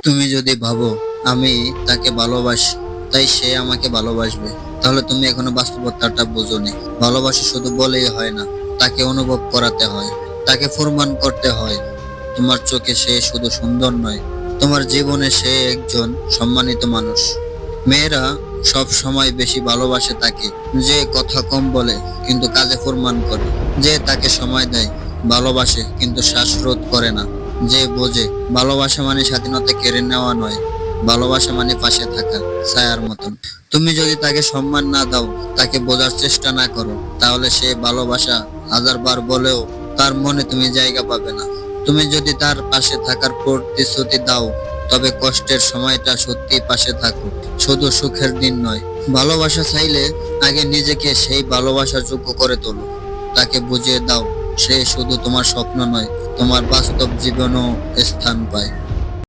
তুমি যদি ভাবো আমি তাকে ভালোবাসি তাই সে আমাকে ভালোবাসবে, তাহলে তুমি এখনো বাস্তবতাটা বোঝোনি। ভালোবাসা শুধু বলেই হয় না, তাকে অনুভব করাতে হয়, তাকে প্রমাণ করতে হয়। তোমার চোখে সে শুধু সুন্দর নয়, তোমার জীবনে সে একজন সম্মানিত মানুষ। মেয়েরা সব সময় বেশি ভালোবাসে তাকে যে কথা কম বলে কিন্তু কাজে প্রমাণ করে, যে তাকে সময় দেয়, ভালোবাসে কিন্তু শ্বাসরোধ করে না, যে বোঝে ভালোবাসা মানে স্বাধীনতা কেড়ে নেওয়া নয়, ভালোবাসা মানে পাশে থাকা, ছায়ার মতন। তুমি যদি তাকে সম্মান না দাও, তাকে বোঝার চেষ্টা না করো, তাহলে সে ভালোবাসা হাজারবার বলেও তার মনে তুমি জায়গা পাবে না। তুমি যদি তার পাশে থাকার প্রতিশ্রুতি দাও, তবে কষ্টের সময়টা সত্যি পাশে থাকো, শুধু সুখের দিন নয়। ভালোবাসা চাইলে আগে নিজেকে সেই ভালোবাসার যোগ্য করে তোলো। তাকে বুঝিয়ে দাও সে শুধু তোমার স্বপ্ন নয়, তোমার বাস্তব জীবনেও স্থান পায়।